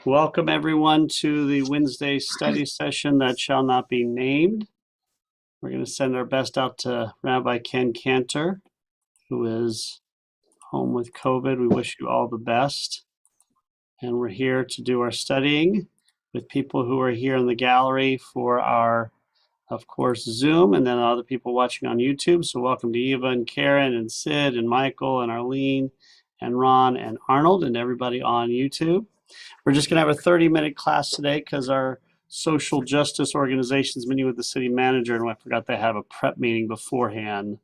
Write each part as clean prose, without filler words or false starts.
Welcome everyone to the Wednesday study session that shall not be named. We're going to send our best out to Rabbi Ken Cantor, who is home with COVID. We wish you all the best. And we're here to do our studying with people who are here in the gallery for our, of course, Zoom, and then other people watching on YouTube. So welcome to Eva and Karen and Sid and Michael and Arlene and Ron and Arnold and everybody on YouTube. We're just going to have a 30-minute class today because our social justice organization is meeting with the city manager, and I forgot they have a prep meeting beforehand.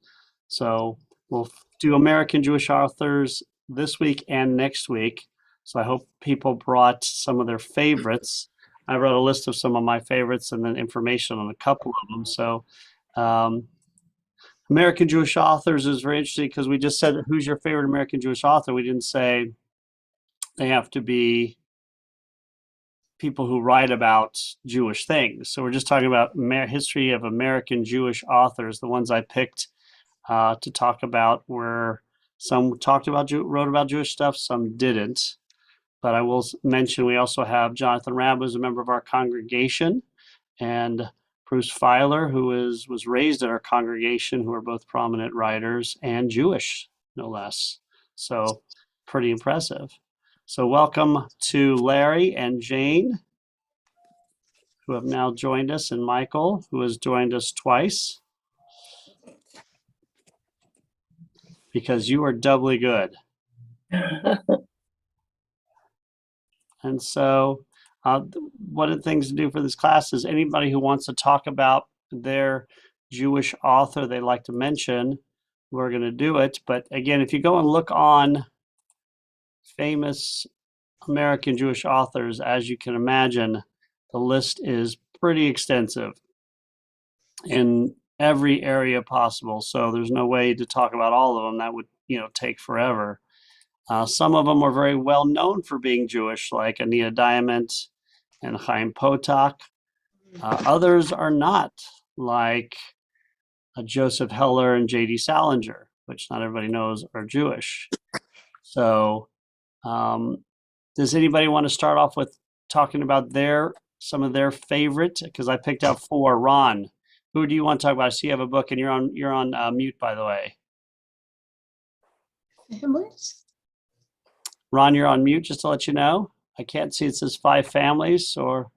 So we'll do American Jewish authors this week and next week. So I hope people brought some of their favorites. I wrote a list of some of my favorites and then information on a couple of them. So American Jewish authors is very interesting because we just said, who's your favorite American Jewish author? We didn't say they have to be people who write about Jewish things. So we're just talking about history of American Jewish authors. The ones I picked to talk about were some wrote about Jewish stuff, some didn't. But I will mention we also have Jonathan Rabb, who's a member of our congregation, and Bruce Feiler, who was raised at our congregation, who are both prominent writers and Jewish, no less. So pretty impressive. So welcome to Larry and Jane, who have now joined us, and Michael, who has joined us twice, because you are doubly good. And so one of the things to do for this class is anybody who wants to talk about their Jewish author they'd like to mention, we're going to do it. But again, if you go and look on famous American Jewish authors, as you can imagine, the list is pretty extensive in every area possible. So there's no way to talk about all of them. That would, take forever. Some of them are very well known for being Jewish, like Anita Diamant and Chaim Potok. Others are not, like Joseph Heller and J.D. Salinger, which not everybody knows are Jewish. So does anybody want to start off with talking about some of their favorite? Because I picked out 4. Ron, who do you want to talk about? I see you have a book, and you're on mute, by the way. Families? Ron, you're on mute, just to let you know. I can't see. It says 5 families, or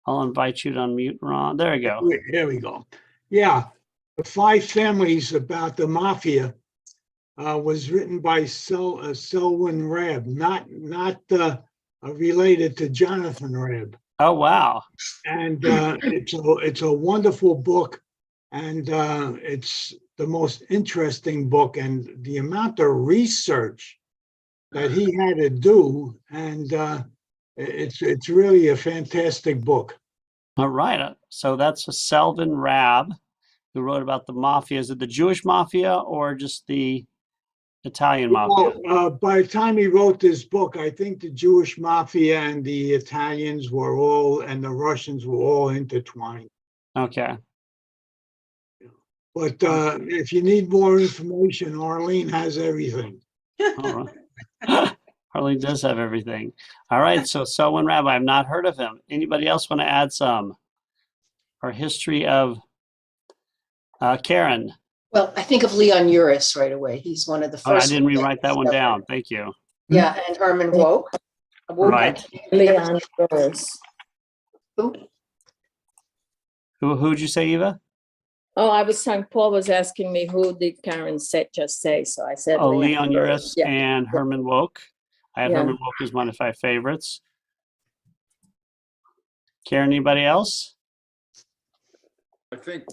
I'll invite you to unmute, Ron. There you go. There we go. Yeah, the 5 families about the mafia was written by Selwyn Rabb, not related to Jonathan Rabb. Oh wow! And it's a wonderful book, and it's the most interesting book, and the amount of research that he had to do, and it's really a fantastic book. All right, so that's Selwyn Rabb, who wrote about the mafia. Is it the Jewish mafia or just the Italian mafia? Well, by the time he wrote this book, I think the Jewish mafia and the Italians and the Russians were all intertwined. Okay. But if you need more information, Arlene has everything. All right. Arlene does have everything. All right, so Selwyn Rabb, I've not heard of him. Anybody else want to add some? Or history of Karen? Well, I think of Leon Uris right away. He's one of the first. I didn't rewrite that one down. Thank you. Yeah, and Herman Wouk. Right. Leon Uris. Who'd you say, Eva? Oh, I was saying, Paul was asking me who did Karen just say, so I said. Leon Uris Yeah. and Herman Wouk. I had Yeah. Herman Wouk as one of my favorites. Karen, anybody else? I think,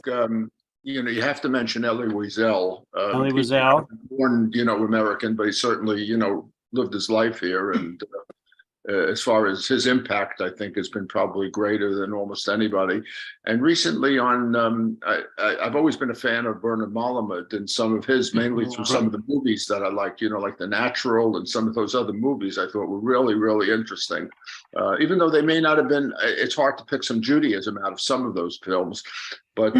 you have to mention Elie Wiesel. Elie Wiesel. Born, American, but he certainly, lived his life here. And as far as his impact, I think has been probably greater than almost anybody. And recently I've always been a fan of Bernard Malamud and some of his, mainly through some of the movies that I like, like The Natural and some of those other movies I thought were really, really interesting. Even though they may not have been, it's hard to pick some Judaism out of some of those films. But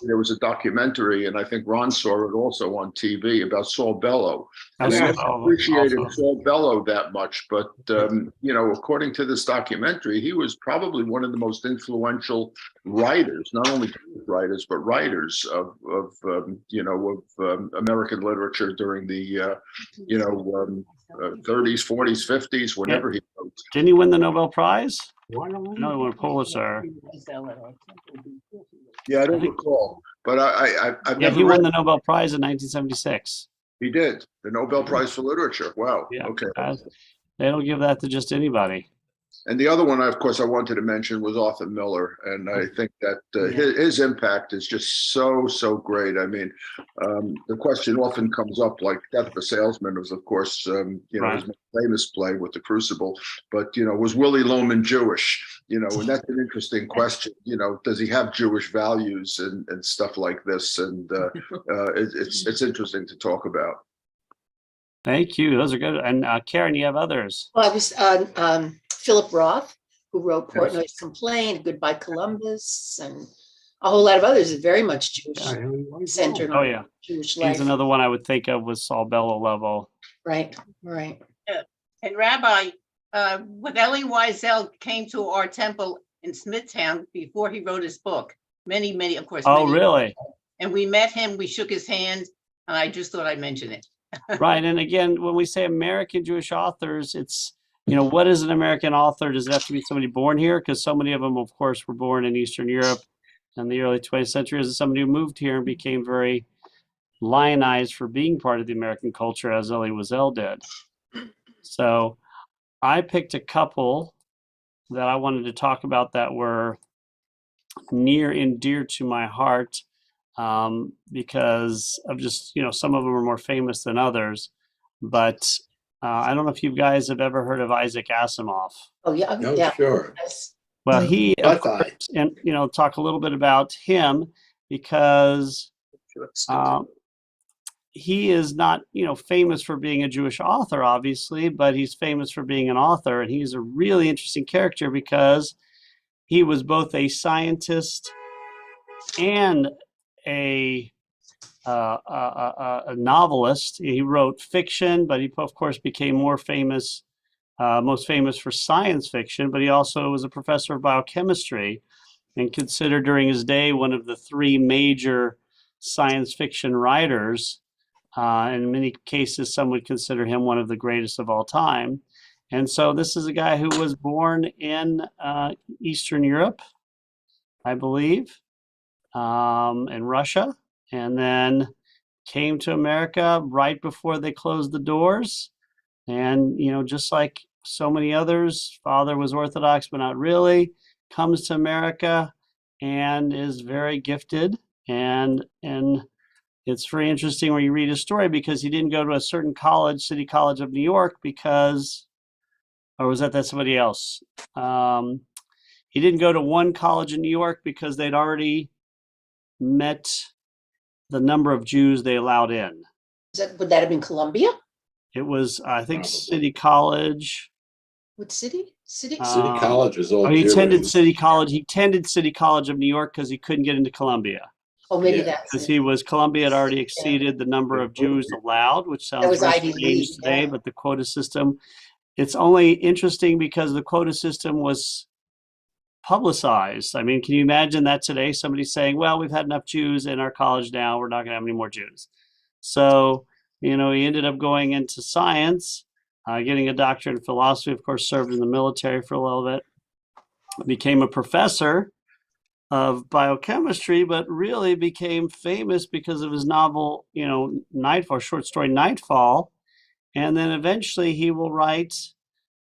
there was a documentary, and I think Ron saw it also on TV about Saul Bellow. And I Saul never Bellow appreciated also. Saul Bellow that much, but according to this documentary, he was probably one of the most influential writers, not only writers but writers of American literature during the 30s, 40s, 50s, whenever he wrote. Didn't he win the Nobel Prize? Why don't we- No, he won a Pulitzer. Yeah, I don't recall, but I've Yeah, never he won read. the Nobel Prize in 1976. He did the Nobel Prize for Literature. Wow. Yeah. Okay. They don't give that to just anybody. And the other one, of course, I wanted to mention was Arthur Miller, and I think that his impact is just so great. I mean, the question often comes up, like Death of a Salesman was, of course, Right. his most famous play with the Crucible, but was Willy Loman Jewish? And that's an interesting question. Does he have Jewish values and stuff like this? And it's interesting to talk about. Thank you. Those are good. And Karen, you have others. Well, I was Philip Roth, who wrote Yes. Portnoy's Complaint, Goodbye Columbus, and a whole lot of others. Very much Jewish centered Oh on yeah, Jewish life. he's another one I would think of with Saul Bellow level. Right. And Rabbi, when Elie Wiesel came to our temple in Smithtown before he wrote his book, many, of course. Oh many- really? And we met him, we shook his hand, and I just thought I'd mention it. Right. And again, when we say American Jewish authors, it's, what is an American author? Does it have to be somebody born here? Because so many of them, of course, were born in Eastern Europe in the early 20th century. As somebody who moved here and became very lionized for being part of the American culture, as Elie Wiesel did. So I picked a couple that I wanted to talk about that were near and dear to my heart. Because of just, some of them are more famous than others. But I don't know if you guys have ever heard of Isaac Asimov. Oh, yeah. No, Yeah. sure. Yes. Well, he, of But course, and, talk a little bit about him because he is not, famous for being a Jewish author, obviously, but he's famous for being an author. And he's a really interesting character because he was both a scientist and a novelist. He wrote fiction, but he of course became most famous for science fiction. But he also was a professor of biochemistry and considered during his day one of the three major science fiction writers. In many cases, some would consider him one of the greatest of all time. And so this is a guy who was born in Eastern Europe, I believe. In Russia, and then came to America right before they closed the doors. And, just like so many others, father was Orthodox, but not really, comes to America and is very gifted. And it's very interesting when you read his story because he didn't go to a certain college, City College of New York, or was that somebody else? He didn't go to one college in New York because they'd already met the number of Jews they allowed in. Would that have been Columbia? It was, I think, Probably. City College. What city? City? City College is all He Jewish. attended City College. He attended City College of New York because he couldn't get into Columbia. Oh, maybe Yeah. that's Because it. Columbia had already exceeded the number of Jews allowed, which sounds was very Ivy strange League, today, yeah. but the quota system, it's only interesting because the quota system was publicized. I mean, can you imagine that today? Somebody saying, well, we've had enough Jews in our college now, we're not going to have any more Jews. So, he ended up going into science, getting a doctorate in philosophy, of course, served in the military for a little bit, became a professor of biochemistry, but really became famous because of his novel, Nightfall, short story Nightfall. And then eventually he will write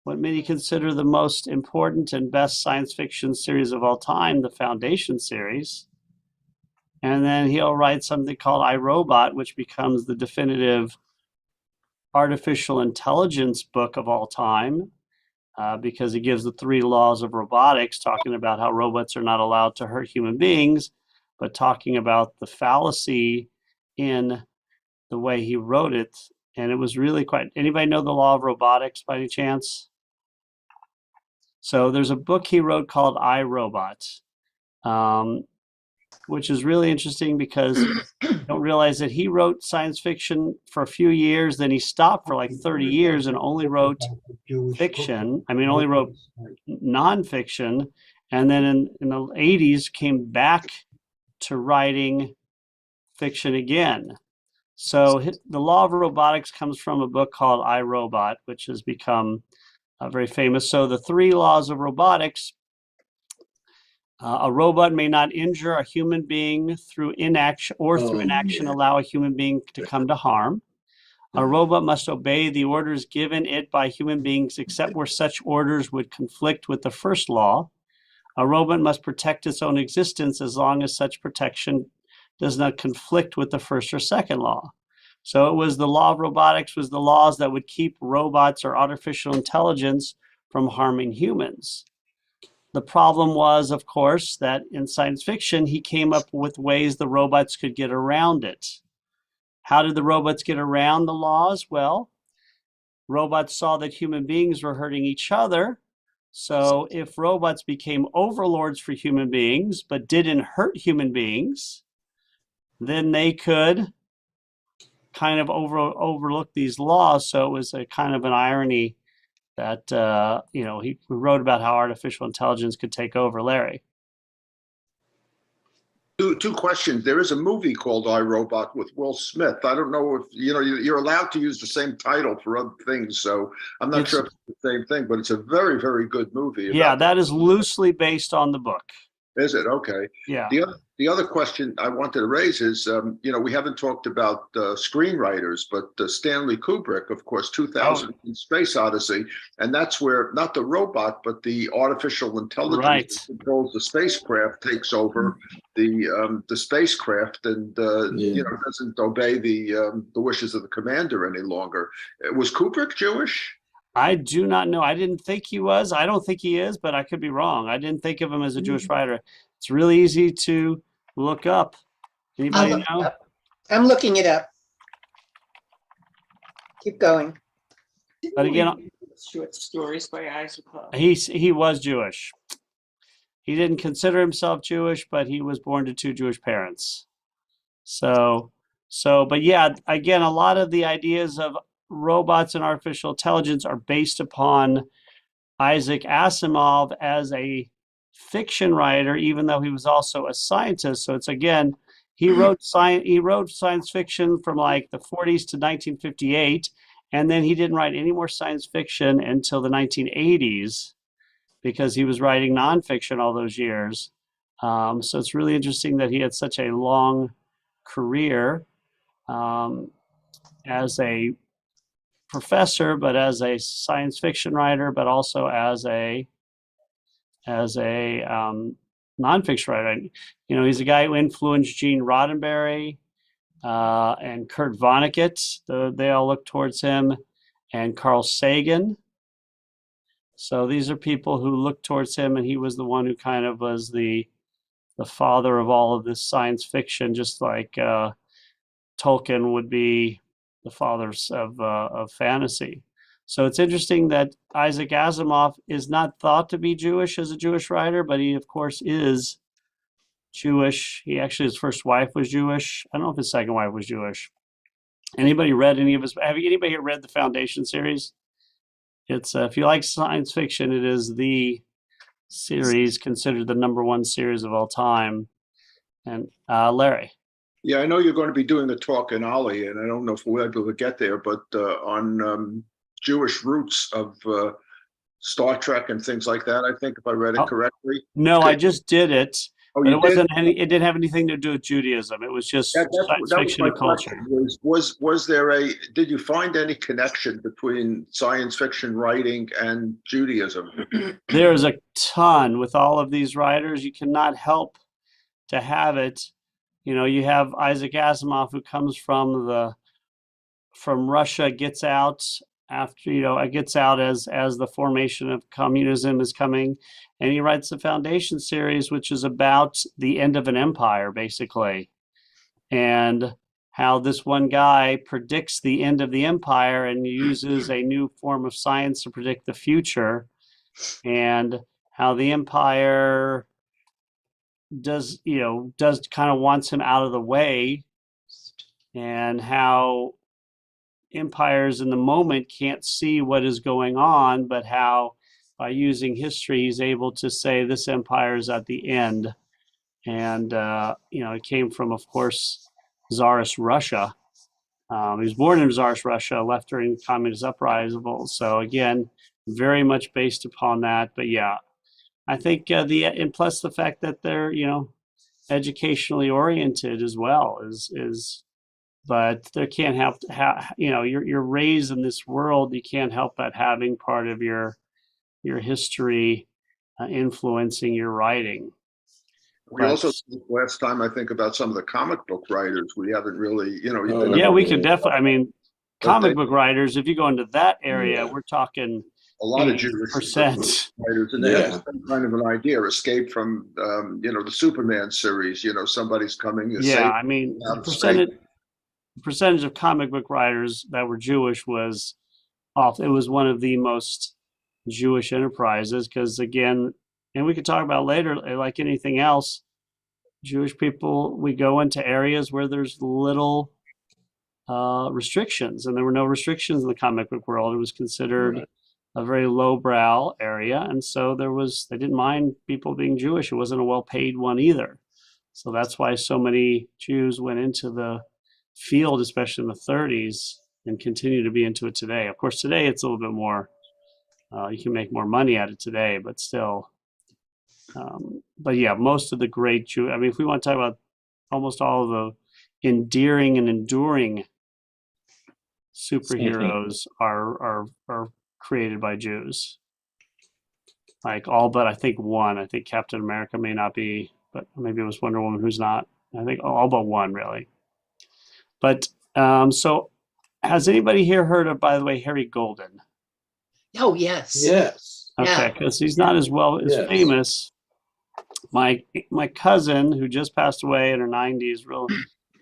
what many consider the most important and best science fiction series of all time, the Foundation series. And then he'll write something called I, Robot, which becomes the definitive artificial intelligence book of all time, because it gives the 3 laws of robotics, talking about how robots are not allowed to hurt human beings, but talking about the fallacy in the way he wrote it. And it was really anybody know the law of robotics by any chance? So there's a book he wrote called I, Robot. which is really interesting because you don't realize that he wrote science fiction for a few years, then he stopped for like 30 years and only wrote fiction. I mean, only wrote nonfiction, and then in the 80s came back to writing fiction again. So the law of robotics comes from a book called I, Robot, which has become very famous. So the three laws of robotics: a robot may not injure a human being through inaction, or through inaction allow a human being to come to harm. A robot must obey the orders given it by human beings, except where such orders would conflict with the first law. A robot must protect its own existence as long as such protection does not conflict with the first or second law. So it was the law of robotics was the laws that would keep robots or artificial intelligence from harming humans. The problem was, of course, that in science fiction, he came up with ways the robots could get around it. How did the robots get around the laws? Well, robots saw that human beings were hurting each other. So if robots became overlords for human beings, but didn't hurt human beings, then they could kind of overlook these laws. So it was a kind of an irony that, he wrote about how artificial intelligence could take over. Larry. Two questions. There is a movie called I, Robot with Will Smith. I don't know if, you're allowed to use the same title for other things. So I'm not sure if it's the same thing, but it's a very, very good movie. Yeah, that is loosely based on the book. Is it? Okay. Yeah. The other question I wanted to raise is, we haven't talked about screenwriters, but Stanley Kubrick, of course, 2000 Space Odyssey, and that's where not the robot, but the artificial intelligence that controls the spacecraft takes over the spacecraft and doesn't obey the wishes of the commander any longer. Was Kubrick Jewish? I do not know. I didn't think he was. I don't think he is, but I could be wrong. I didn't think of him as a Jewish writer. It's really easy to look up. Anybody know? I'm looking it up. Keep going. But again, short stories by Isaac Hall. he was Jewish. He didn't consider himself Jewish, but he was born to two Jewish parents. But yeah, again, a lot of the ideas of robots and artificial intelligence are based upon Isaac Asimov as a fiction writer, even though he was also a scientist. So it's, again, he wrote science fiction from like the 40s to 1958, and then he didn't write any more science fiction until the 1980s because he was writing nonfiction all those years. So it's really interesting that he had such a long career as a professor, but as a science fiction writer, but also as a nonfiction writer. He's a guy who influenced Gene Roddenberry and Kurt Vonnegut. They all look towards him, and Carl Sagan. So these are people who look towards him, and he was the one who kind of was the father of all of this science fiction, just like Tolkien would be the fathers of fantasy. So it's interesting that Isaac Asimov is not thought to be Jewish as a Jewish writer, but he, of course, is Jewish. His first wife was Jewish. I don't know if his second wife was Jewish. Anybody read any of his? Anybody here read the Foundation series? It's if you like science fiction, it is the series considered the #1 series of all time. And Larry. Yeah, I know you're going to be doing a talk in Ollie, and I don't know if we'll be able to get there, but on Jewish roots of Star Trek and things like that, I think, if I read it correctly. No, I just did it. Oh, but you it wasn't did? it didn't have anything to do with Judaism. It was just science fiction and culture. Was there did you find any connection between science fiction writing and Judaism? There's a ton with all of these writers. You cannot help to have it. You have Isaac Asimov, who comes from Russia, gets out after, gets out as the formation of communism is coming. And he writes the Foundation series, which is about the end of an empire, basically. And how this one guy predicts the end of the empire and uses a new form of science to predict the future. And how the empire does kind of wants him out of the way, and how empires in the moment can't see what is going on, but how by using history he's able to say this empire is at the end. And it came from, of course, Tsarist Russia. He was born in Tsarist Russia, left during the communist uprising. So again, very much based upon that. But yeah, I think and plus the fact that they're educationally oriented as well is but there can't help you're raised in this world. You can't help but having part of your history influencing your writing. We also last time I think about some of the comic book writers. We haven't really, Yeah, we could definitely. I mean, comic book writers. If you go into that area, we're talking a lot of Jewish percent writers, and they have some kind of an idea, escape from the Superman series. Somebody's coming. I mean, the percentage of comic book writers that were Jewish was off. It was one of the most Jewish enterprises because, again, and we could talk about later, like anything else, Jewish people, we go into areas where there's little restrictions, and there were no restrictions in the comic book world. It was considered a very lowbrow area, and so they didn't mind people being Jewish. It wasn't a well-paid one either. So that's why so many Jews went into the field, especially in the 30s, and continue to be into it today. Of course, today it's a little bit more, you can make more money at it today, but still. But yeah, most of the great Jew, I mean, if we want to talk about almost all of the endearing and enduring superheroes are created by Jews. Like all but I think one. I think Captain America may not be, but maybe it was Wonder Woman who's not. I think all but one, really. But so has anybody here heard of, by the way, Harry Golden? Oh, yes. Yes. Okay, because he's not as famous. My cousin, who just passed away in her 90s, real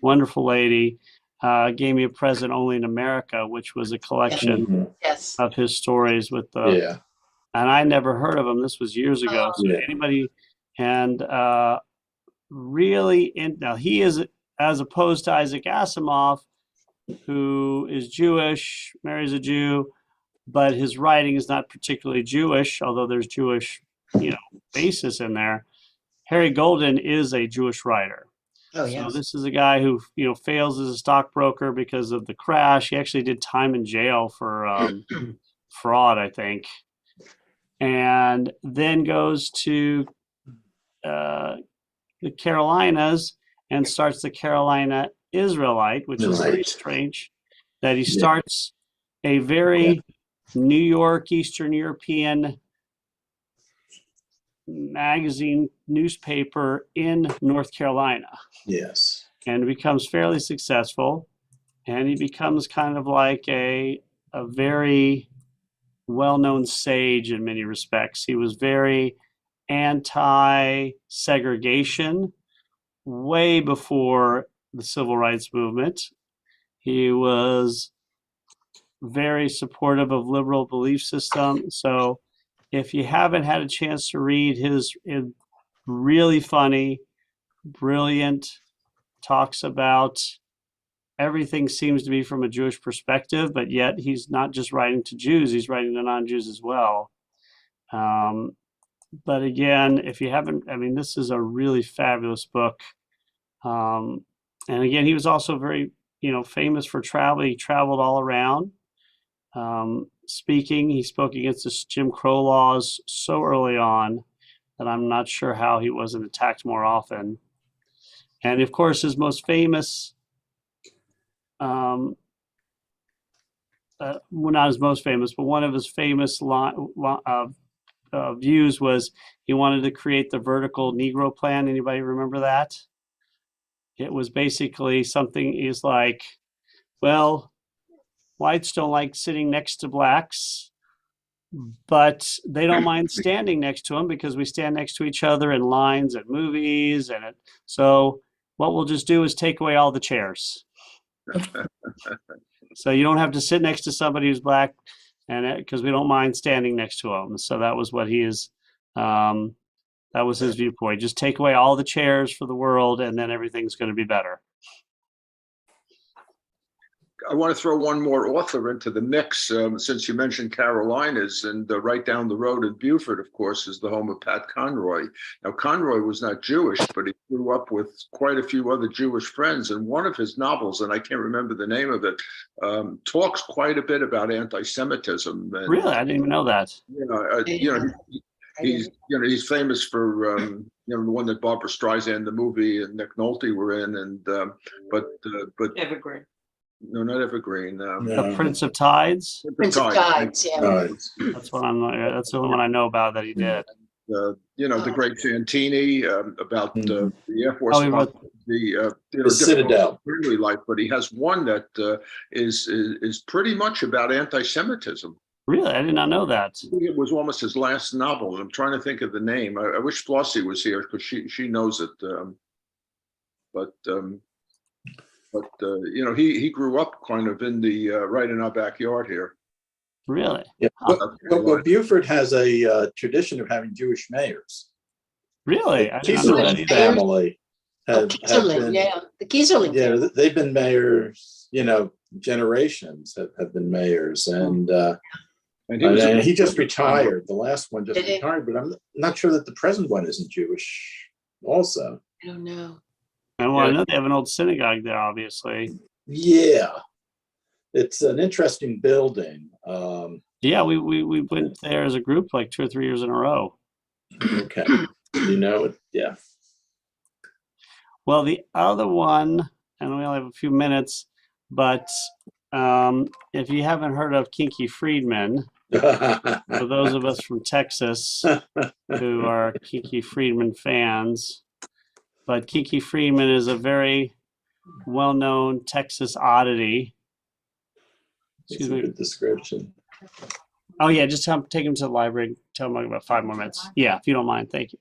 wonderful lady, gave me a present only in America, which was a collection Yes. of his stories with the. And I never heard of him. This was years ago. So anybody, and really, now he is, as opposed to Isaac Asimov, who is Jewish, marries a Jew, but his writing is not particularly Jewish, although there's Jewish, basis in there. Harry Golden is a Jewish writer. Oh, yes. So this is a guy who, fails as a stockbroker because of the crash. He actually did time in jail for fraud, I think, and then goes to the Carolinas and starts the Carolina Israelite, which is very strange that he starts a very New York, Eastern European magazine newspaper in North Carolina. Yes. And becomes fairly successful. And he becomes kind of like a very well-known sage in many respects. He was very anti-segregation way before the civil rights movement. He was very supportive of liberal belief system. So if you haven't had a chance to read his really funny, brilliant, talks about everything seems to be from a Jewish perspective, but yet he's not just writing to Jews, he's writing to non-Jews as well. But again, if you haven't, I mean, this is a really fabulous book. And again, he was also very, famous for traveling. He traveled all around. Speaking, he spoke against the Jim Crow laws so early on that I'm not sure how he wasn't attacked more often. And of course, his most famous, well, not his most famous, but one of his famous views was he wanted to create the vertical Negro plan. Anybody remember that? It was basically something is like, well, whites don't like sitting next to blacks, but they don't mind standing next to them because we stand next to each other in lines at movies. So what we'll just do is take away all the chairs. So you don't have to sit next to somebody who's black, and because we don't mind standing next to them. So that was what he is That was his viewpoint. Just take away all the chairs for the world, and then everything's going to be better. I want to throw one more author into the mix, since you mentioned Carolinas, and right down the road in Beaufort, of course, is the home of Pat Conroy. Now, Conroy was not Jewish, but he grew up with quite a few other Jewish friends, and one of his novels, and I can't remember the name of it, talks quite a bit about anti-Semitism. And, Really, I didn't even know that. He's famous for the one that Barbara Streisand, the movie, and Nick Nolte were in, and but Evergreen. no, not Evergreen. The Prince of Tides. Prince of Tides, yeah. That's what that's the only one I know about that he did. The great Santini about the Air Force. Oh, he wrote the Citadel. Early life, but he has one that is pretty much about anti-Semitism. Really, I did not know that. I think it was almost his last novel, and I'm trying to think of the name. I wish Flossie was here because she knows it. He grew up kind of in the right in our backyard here. Really? Yeah. Well, Beaufort has a tradition of having Jewish mayors. Really? I didn't know that Kieserling either. family have Kieserling, been, yeah, the Kieserling. yeah, they've been mayors, generations have been mayors, and he just retired. The last one just Did he? retired, but I'm not sure that the present one isn't Jewish also. I don't know. And well, I know they have an old synagogue there, obviously. Yeah, it's an interesting building. Yeah, we went there as a group like 2 or 3 years in a row. Okay, yeah. Well, the other one, and we only have a few minutes, but if you haven't heard of Kinky Friedman, for those of us from Texas who are Kinky Friedman fans, but Kinky Friedman is a very well-known Texas oddity. Excuse me. Good description. Oh yeah, just take him to the library. Tell him about 5 more minutes. Yeah, if you don't mind, thank you.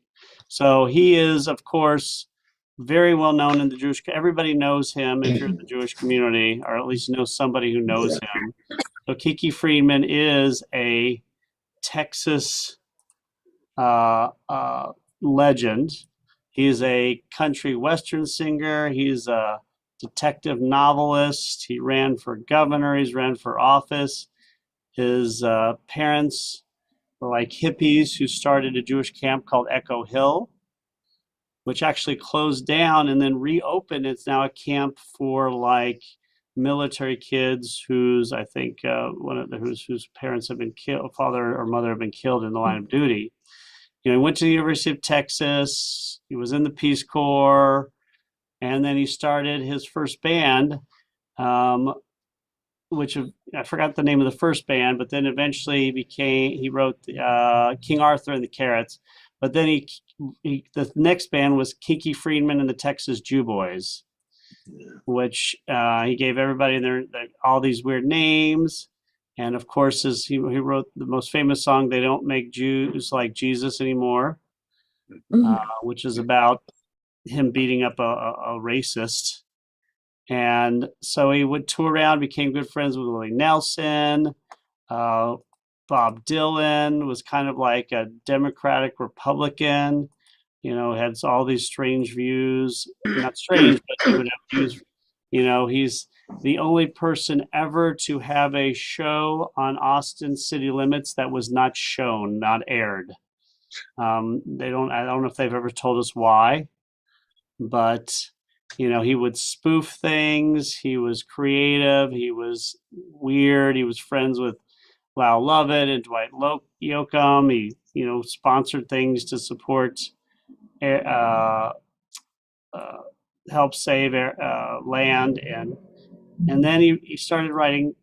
So he is, of course, very well known in the Jewish. Everybody knows him if you're in the Jewish community, or at least know somebody who knows him. So Kinky Friedman is a Texas legend. He's a country western singer. He's a detective novelist. He ran for governor. He's ran for office. His parents were like hippies who started a Jewish camp called Echo Hill, which actually closed down and then reopened. It's now a camp for like military kids whose I think whose parents have been killed, father or mother have been killed in the line of duty. He went to the University of Texas. He was in the Peace Corps, and then he started his first band, which I forgot the name of the first band, but then eventually he wrote King Arthur and the Carrots. But then the next band was Kinky Friedman and the Texas Jew Boys, which he gave everybody all these weird names. And of course, he wrote the most famous song, "They Don't Make Jews Like Jesus Anymore," which is about him beating up a racist. And so he would tour around, became good friends with Willie Nelson. Bob Dylan was kind of like a Democratic Republican, had all these strange views. Not strange, but he would have views. He's the only person ever to have a show on Austin City Limits that was not shown, not aired. I don't know if they've ever told us why, but he would spoof things. He was creative. He was weird. He was friends with Lyle Lovett and Dwight Yoakam. He, sponsored things to support, help save land, and then he started writing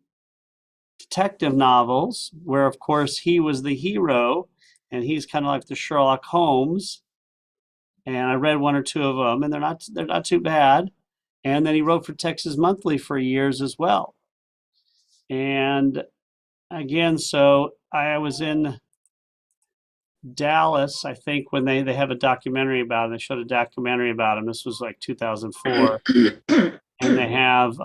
detective novels, where of course he was the hero, and he's kind of like the Sherlock Holmes. And I read 1 or 2 of them, and they're not too bad. And then he wrote for Texas Monthly for years as well. And again, so I was in Dallas, I think, when they have a documentary about him. They showed a documentary about him. This was like 2004. And they have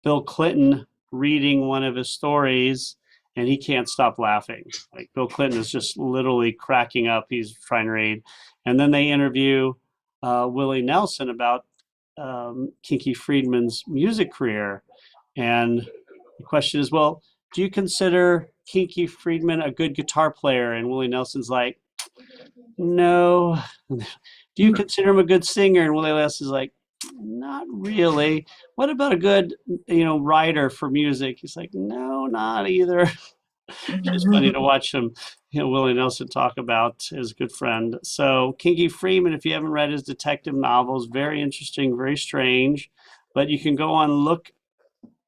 Bill Clinton reading one of his stories. and he can't stop laughing. Like Bill Clinton is just literally cracking up. He's trying to read. And then they interview Willie Nelson about Kinky Friedman's music career. And the question is, well, do you consider Kinky Friedman a good guitar player? And Willie Nelson's like, no. Do you consider him a good singer? And Willie Nelson's like, not really. What about a good, writer for music? He's like, no, not either. It's funny to watch him, Willie Nelson talk about his good friend. So Kinky Friedman, if you haven't read his detective novels, very interesting, very strange. But you can go on look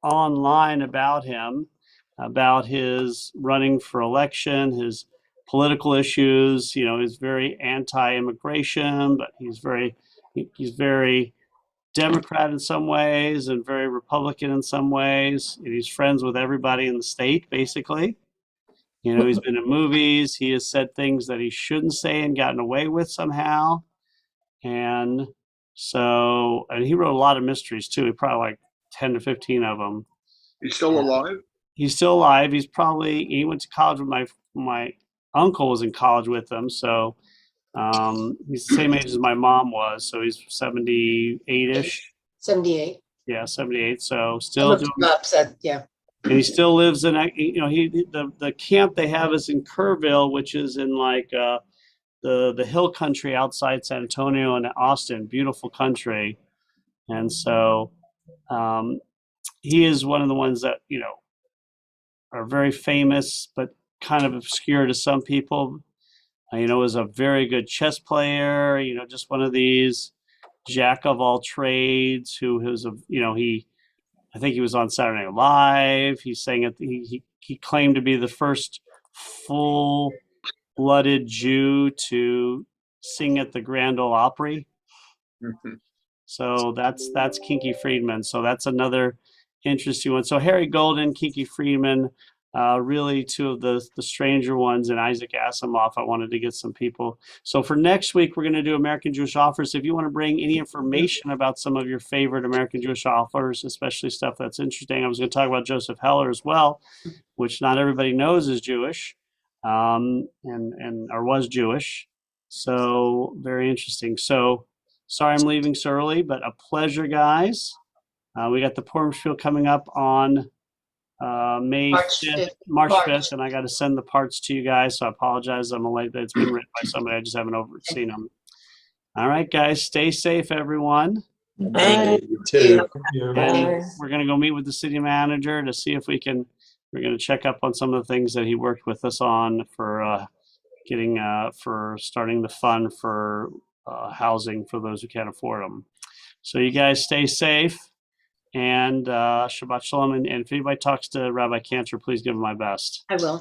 online about him, about his running for election, his political issues. He's very anti-immigration, but he's very Democrat in some ways and very Republican in some ways. And he's friends with everybody in the state, basically. He's been in movies. He has said things that he shouldn't say and gotten away with somehow. And he wrote a lot of mysteries too. He probably like 10 to 15 of them. He's still alive? He's still alive. He went to college with my uncle was in college with him. So he's the same age as my mom was. So he's 78-ish. 78. Yeah, 78. So still doing, Upset, yeah. and he still lives in, the camp they have is in Kerrville, which is in like the hill country outside San Antonio and Austin, beautiful country. And so he is one of the ones that, are very famous, but kind of obscure to some people. Is a very good chess player, just one of these jack of all trades who is, I think he was on Saturday Night Live. He's saying it. He claimed to be the first full-blooded Jew to sing at the Grand Ole Opry. Mhm. So that's Kinky Friedman. So that's another interesting one. So Harry Golden, Kinky Friedman, really two of the stranger ones, and Isaac Asimov. I wanted to get some people. So for next week, we're going to do American Jewish authors. If you want to bring any information about some of your favorite American Jewish authors, especially stuff that's interesting, I was going to talk about Joseph Heller as well, which not everybody knows is Jewish, or was Jewish. So very interesting. So sorry I'm leaving so early, but a pleasure, guys. We got the Purim Spiel coming up on March 5th, and I got to send the parts to you guys, so I apologize. I'm late that it's been written by somebody. I just haven't seen them. All right, guys, stay safe, everyone. You too. And we're going to go meet with the city manager to see if we're going to check up on some of the things that he worked with us on for for starting the fund for housing for those who can't afford them. So you guys stay safe. And Shabbat Shalom. And if anybody talks to Rabbi Cantor, please give him my best. I will.